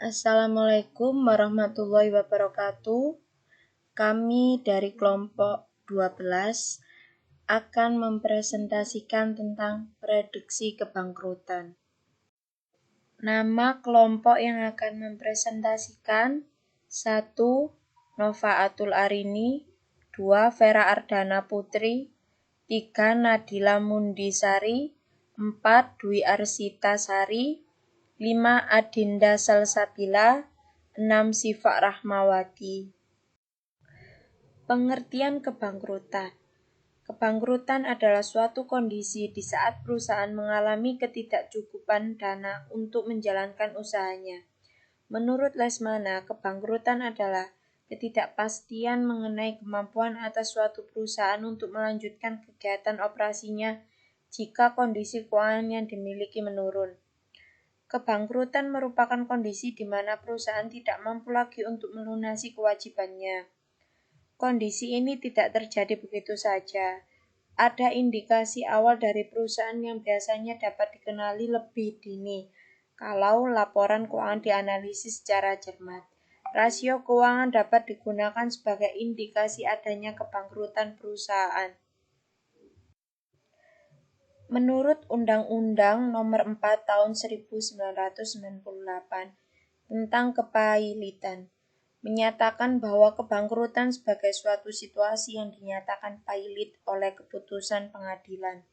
Assalamualaikum warahmatullahi wabarakatuh. Kami dari kelompok 12 akan mempresentasikan tentang prediksi kebangkrutan. Nama kelompok yang akan mempresentasikan 1. Nova Atul Arini, 2. Vera Ardana Putri, 3. Nadila Mundisari, 4. Dwi Arsita Sari, 5. Adinda Salsabila, 6. Sifa Rahmawati. Pengertian kebangkrutan. Kebangkrutan adalah suatu kondisi di saat perusahaan mengalami ketidakcukupan dana untuk menjalankan usahanya. Menurut Lesmana, kebangkrutan adalah ketidakpastian mengenai kemampuan atas suatu perusahaan untuk melanjutkan kegiatan operasinya jika kondisi keuangan yang dimiliki menurun. Kebangkrutan merupakan kondisi di mana perusahaan tidak mampu lagi untuk melunasi kewajibannya. Kondisi ini tidak terjadi begitu saja. Ada indikasi awal dari perusahaan yang biasanya dapat dikenali lebih dini kalau laporan keuangan dianalisis secara cermat. Rasio keuangan dapat digunakan sebagai indikasi adanya kebangkrutan perusahaan. Menurut Undang-Undang Nomor 4 Tahun 1998 tentang Kepailitan, menyatakan bahwa kebangkrutan sebagai suatu situasi yang dinyatakan pailit oleh keputusan pengadilan.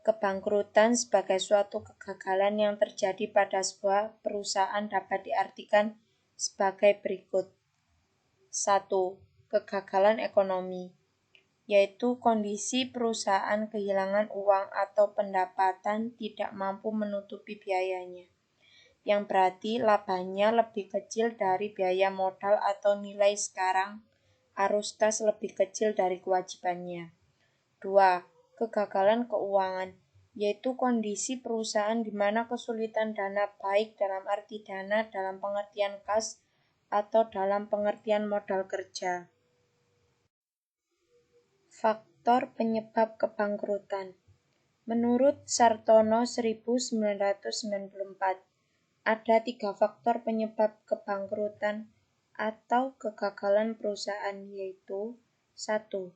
Kebangkrutan sebagai suatu kegagalan yang terjadi pada sebuah perusahaan dapat diartikan sebagai berikut. 1. Kegagalan ekonomi, yaitu kondisi perusahaan kehilangan uang atau pendapatan tidak mampu menutupi biayanya, yang berarti labanya lebih kecil dari biaya modal atau nilai sekarang arus kas lebih kecil dari kewajibannya. 2. Kegagalan keuangan, yaitu kondisi perusahaan di mana kesulitan dana baik dalam arti dana dalam pengertian kas atau dalam pengertian modal kerja. Faktor penyebab kebangkrutan. Menurut Sartono 1994, ada 3 faktor penyebab kebangkrutan atau kegagalan perusahaan, yaitu 1.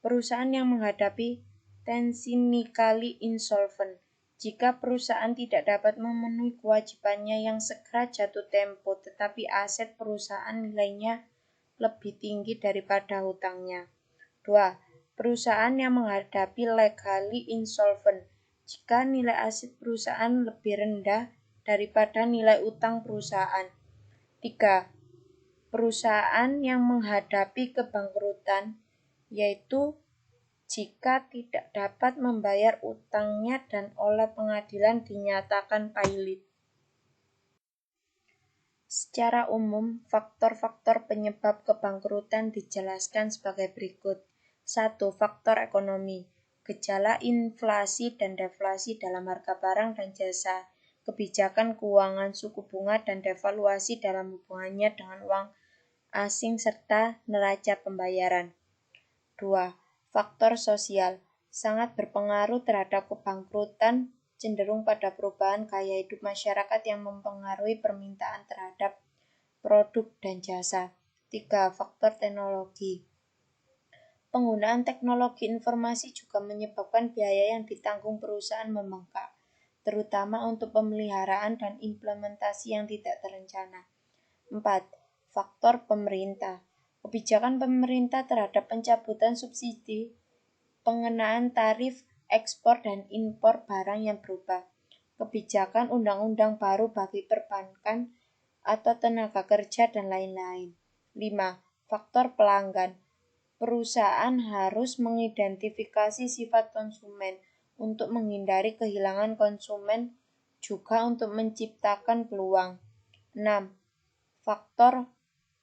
Perusahaan yang menghadapi technically insolvent. Jika perusahaan tidak dapat memenuhi kewajibannya yang segera jatuh tempo, tetapi aset perusahaan nilainya lebih tinggi daripada hutangnya. 2. Perusahaan yang menghadapi legally insolvent. Jika nilai aset perusahaan lebih rendah daripada nilai utang perusahaan. 3. Perusahaan yang menghadapi kebangkrutan, yaitu jika tidak dapat membayar utangnya dan oleh pengadilan dinyatakan pailit. Secara umum, faktor-faktor penyebab kebangkrutan dijelaskan sebagai berikut. 1. Faktor ekonomi, gejala inflasi dan deflasi dalam harga barang dan jasa, kebijakan keuangan, suku bunga dan devaluasi dalam hubungannya dengan uang asing serta neraca pembayaran. 2. Faktor sosial, sangat berpengaruh terhadap kebangkrutan, cenderung pada perubahan gaya hidup masyarakat yang mempengaruhi permintaan terhadap produk dan jasa. 3. Faktor teknologi. Penggunaan teknologi informasi juga menyebabkan biaya yang ditanggung perusahaan membengkak, terutama untuk pemeliharaan dan implementasi yang tidak terencana. 4. Faktor pemerintah. Kebijakan pemerintah terhadap pencabutan subsidi, pengenaan tarif ekspor dan impor barang yang berubah, kebijakan undang-undang baru bagi perbankan atau tenaga kerja, dan lain-lain. 5. Faktor pelanggan. Perusahaan harus mengidentifikasi sifat konsumen untuk menghindari kehilangan konsumen, juga untuk menciptakan peluang. 6. Faktor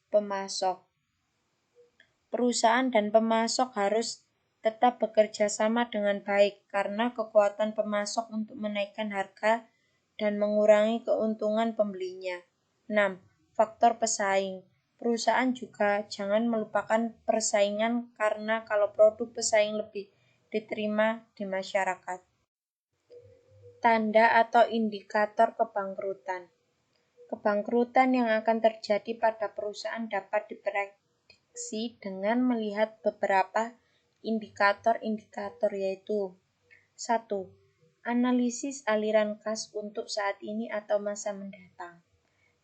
pemasok. Perusahaan dan pemasok harus tetap bekerja sama dengan baik karena kekuatan pemasok untuk menaikkan harga dan mengurangi keuntungan pembelinya. 6. Faktor pesaing. Perusahaan juga jangan melupakan persaingan karena kalau produk pesaing lebih diterima di masyarakat. Tanda atau indikator kebangkrutan. Kebangkrutan yang akan terjadi pada perusahaan dapat diprediksi dengan melihat beberapa indikator-indikator, yaitu 1. Analisis aliran kas untuk saat ini atau masa mendatang.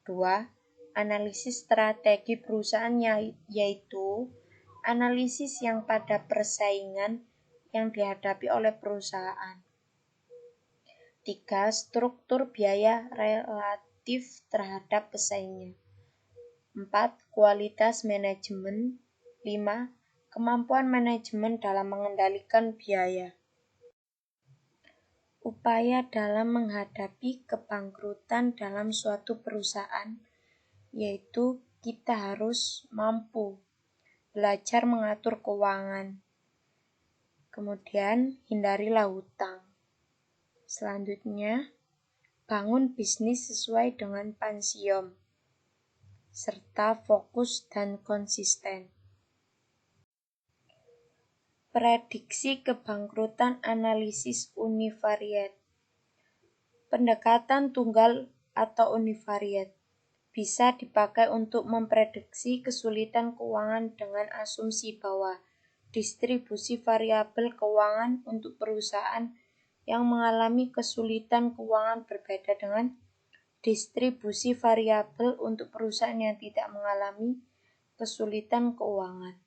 2. Analisis strategi perusahaan, yaitu analisis yang pada persaingan yang dihadapi oleh perusahaan. 3. Struktur biaya relatif terhadap pesaingnya. 4. Kualitas manajemen. 5. Kemampuan manajemen dalam mengendalikan biaya. Upaya dalam menghadapi kebangkrutan dalam suatu perusahaan, yaitu kita harus mampu belajar mengatur keuangan. Kemudian, hindarilah hutang. Selanjutnya, bangun bisnis sesuai dengan pansiom, serta fokus dan konsisten. Prediksi kebangkrutan analisis univariat. Pendekatan tunggal atau univariat bisa dipakai untuk memprediksi kesulitan keuangan dengan asumsi bahwa distribusi variabel keuangan untuk perusahaan yang mengalami kesulitan keuangan berbeda dengan distribusi variabel untuk perusahaan yang tidak mengalami kesulitan keuangan.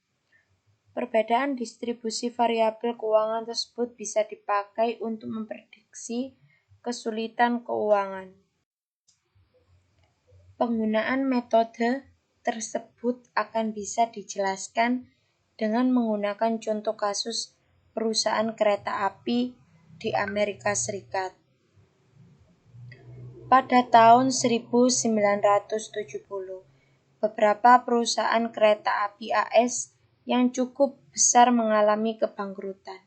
Perbedaan distribusi variabel keuangan tersebut bisa dipakai untuk memprediksi kesulitan keuangan. Penggunaan metode tersebut akan bisa dijelaskan dengan menggunakan contoh kasus perusahaan kereta api di Amerika Serikat. Pada tahun 1970, beberapa perusahaan kereta api AS yang cukup besar mengalami kebangkrutan.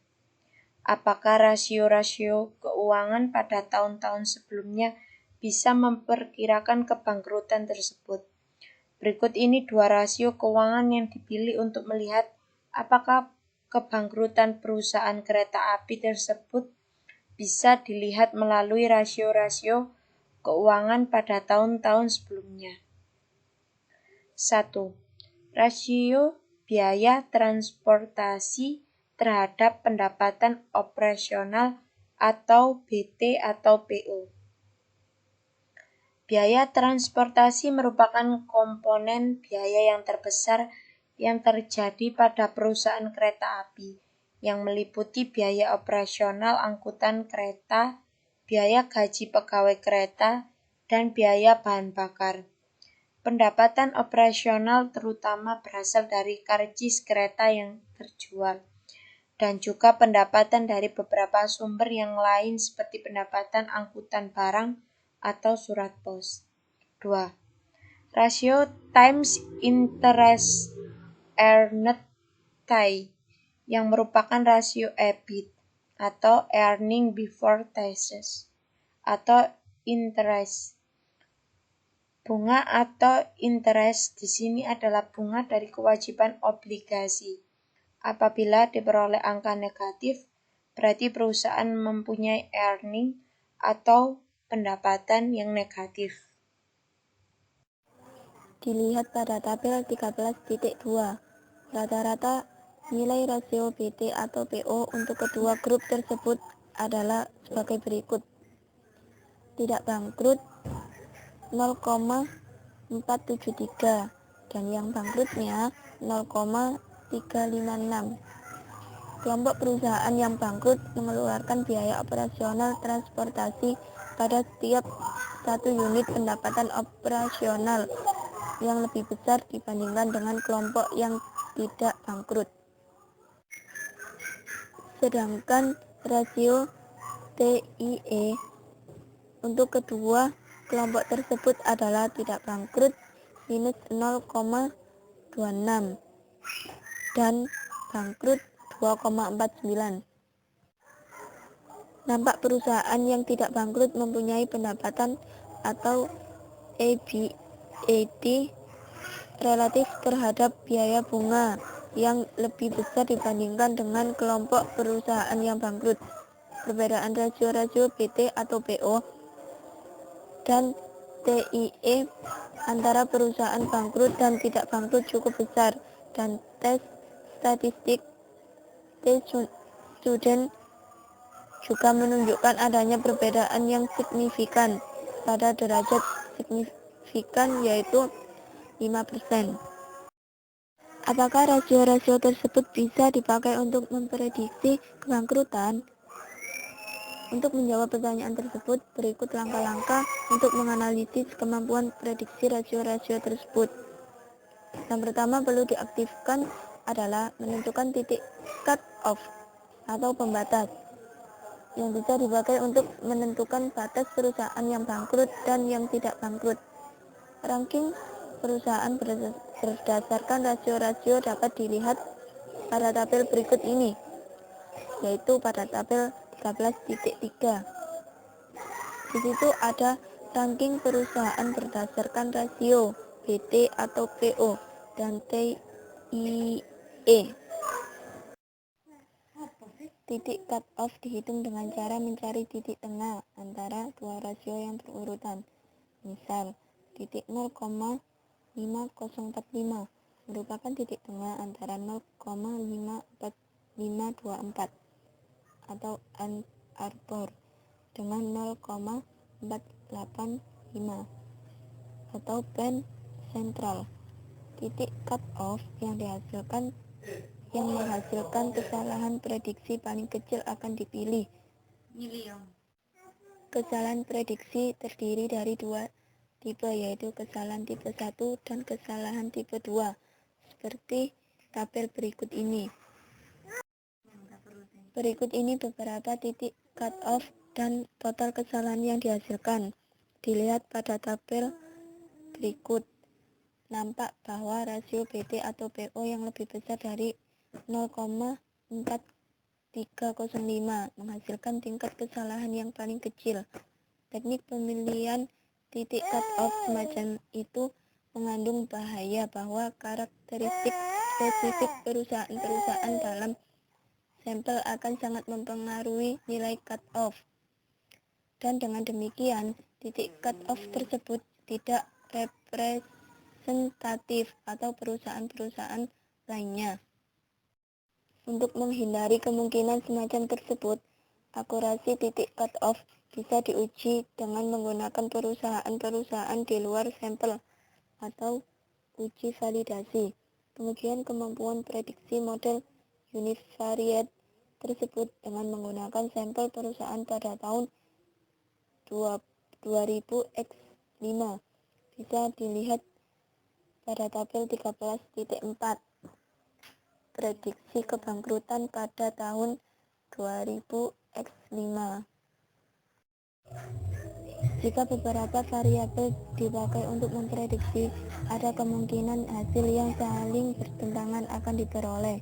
Apakah rasio-rasio keuangan pada tahun-tahun sebelumnya bisa memperkirakan kebangkrutan tersebut? Berikut ini 2 rasio keuangan yang dipilih untuk melihat apakah kebangkrutan perusahaan kereta api tersebut bisa dilihat melalui rasio-rasio keuangan pada tahun-tahun sebelumnya. 1. Rasio biaya transportasi terhadap pendapatan operasional atau BT atau PO. Biaya transportasi merupakan komponen biaya yang terbesar yang terjadi pada perusahaan kereta api, yang meliputi biaya operasional angkutan kereta, biaya gaji pegawai kereta, dan biaya bahan bakar. Pendapatan operasional terutama berasal dari karcis kereta yang terjual, dan juga pendapatan dari beberapa sumber yang lain seperti pendapatan angkutan barang atau surat pos. 2. Rasio times interest earned TIE, yang merupakan rasio EBIT atau earning before taxes atau interest. Bunga atau interest di sini adalah bunga dari kewajiban obligasi. Apabila diperoleh angka negatif, berarti perusahaan mempunyai earning atau pendapatan yang negatif. Dilihat pada tabel 13.2, rata-rata nilai rasio BT atau PO untuk kedua grup tersebut adalah sebagai berikut. Tidak bangkrut 0,473 dan yang bangkrutnya 0,356. Kelompok perusahaan yang bangkrut mengeluarkan biaya operasional transportasi pada setiap 1 unit pendapatan operasional yang lebih besar dibandingkan dengan kelompok yang tidak bangkrut. Sedangkan rasio TIE untuk kedua kelompok tersebut adalah tidak bangkrut minus 0,26 dan bangkrut 2,49. Nampak perusahaan yang tidak bangkrut mempunyai pendapatan atau EBIT relatif terhadap biaya bunga yang lebih besar dibandingkan dengan kelompok perusahaan yang bangkrut. Perbedaan rasio-rasio BT atau PO dan TIE antara perusahaan bangkrut dan tidak bangkrut cukup besar, dan tes statistik T-Student juga menunjukkan adanya perbedaan yang signifikan pada derajat signifikan, yaitu 5%. Apakah rasio-rasio tersebut bisa dipakai untuk memprediksi kebangkrutan? Untuk menjawab pertanyaan tersebut, berikut langkah-langkah untuk menganalisis kemampuan prediksi rasio-rasio tersebut. Yang pertama perlu diaktifkan adalah menentukan titik cut-off atau pembatas yang bisa dipakai untuk menentukan batas perusahaan yang bangkrut dan yang tidak bangkrut. Ranking perusahaan berdasarkan rasio-rasio dapat dilihat pada tabel berikut ini, yaitu pada tabel 13.3. Di situ ada ranking perusahaan berdasarkan rasio BT atau PO dan TIE. Titik cut-off dihitung dengan cara mencari titik tengah antara dua rasio yang berurutan. Misal, titik 0,5045 merupakan titik tengah antara 0,54524 atau Ann Arbor dengan 0,485 atau Penn Central. Titik cut-off yang menghasilkan kesalahan prediksi paling kecil akan dipilih. Kesalahan prediksi terdiri dari dua tipe, yaitu kesalahan tipe 1 dan kesalahan tipe 2, seperti tabel berikut ini. Berikut ini beberapa titik cut-off dan total kesalahan yang dihasilkan. Dilihat pada tabel berikut. Nampak bahwa rasio BT atau PO yang lebih besar dari 0,4305 menghasilkan tingkat kesalahan yang paling kecil. Teknik pemilihan titik cut-off semacam itu mengandung bahaya bahwa karakteristik spesifik perusahaan-perusahaan dalam sampel akan sangat mempengaruhi nilai cut-off. Dan dengan demikian, titik cut-off tersebut tidak representatif atau perusahaan-perusahaan lainnya. Untuk menghindari kemungkinan semacam tersebut, akurasi titik cut-off bisa diuji dengan menggunakan perusahaan-perusahaan di luar sampel atau uji validasi. Pengujian kemampuan prediksi model univariate tersebut dengan menggunakan sampel perusahaan pada tahun 2000x5 bisa dilihat pada tabel 13.4. Prediksi kebangkrutan pada tahun 2000x5. Jika beberapa variabel dipakai untuk memprediksi, ada kemungkinan hasil yang saling bertentangan akan diperoleh.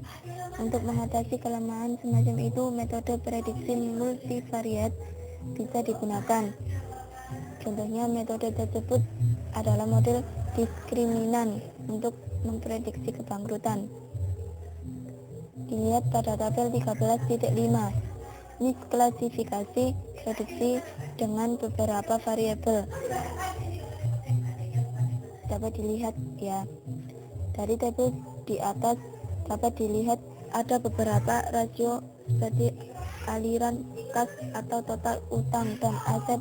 Untuk mengatasi kelemahan semacam itu, metode prediksi multivariate bisa digunakan. Contohnya, metode tersebut adalah model diskriminan untuk memprediksi kebangkrutan. Dilihat pada tabel 13.5. Misklasifikasi prediksi dengan beberapa variabel. Dapat dilihat ya. Dari tabel di atas dapat dilihat ada beberapa rasio seperti aliran kas atau total utang dan aset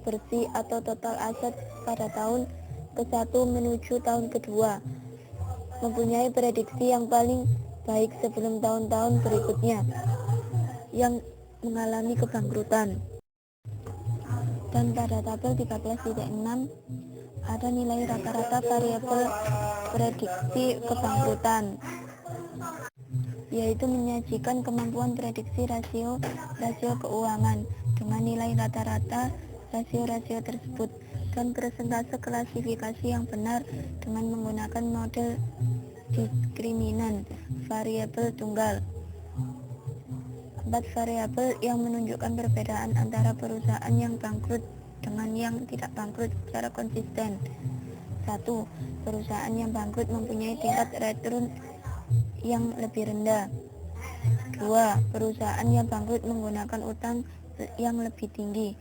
bersih atau total aset pada tahun ke-1 menuju tahun kedua. Mempunyai prediksi yang paling baik sebelum tahun-tahun berikutnya yang mengalami kebangkrutan. Dan pada tabel 13.6 ada nilai rata-rata variabel prediksi kebangkrutan, yaitu menyajikan kemampuan prediksi rasio keuangan dengan nilai rata-rata rasio-rasio tersebut dan persentase klasifikasi yang benar dengan menggunakan model diskriminan variabel tunggal. 4 variabel yang menunjukkan perbedaan antara perusahaan yang bangkrut dengan yang tidak bangkrut secara konsisten. 1. Perusahaan yang bangkrut mempunyai tingkat return yang lebih rendah. 2. Perusahaan yang bangkrut menggunakan utang yang lebih tinggi.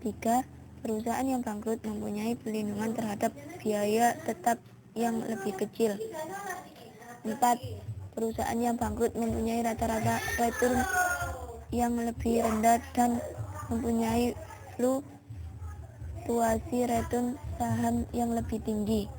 3. perusahaan yang bangkrut mempunyai pelindungan terhadap biaya tetap yang lebih kecil. 4. Perusahaan yang bangkrut mempunyai rata-rata return yang lebih rendah dan mempunyai fluktuasi return saham yang lebih tinggi.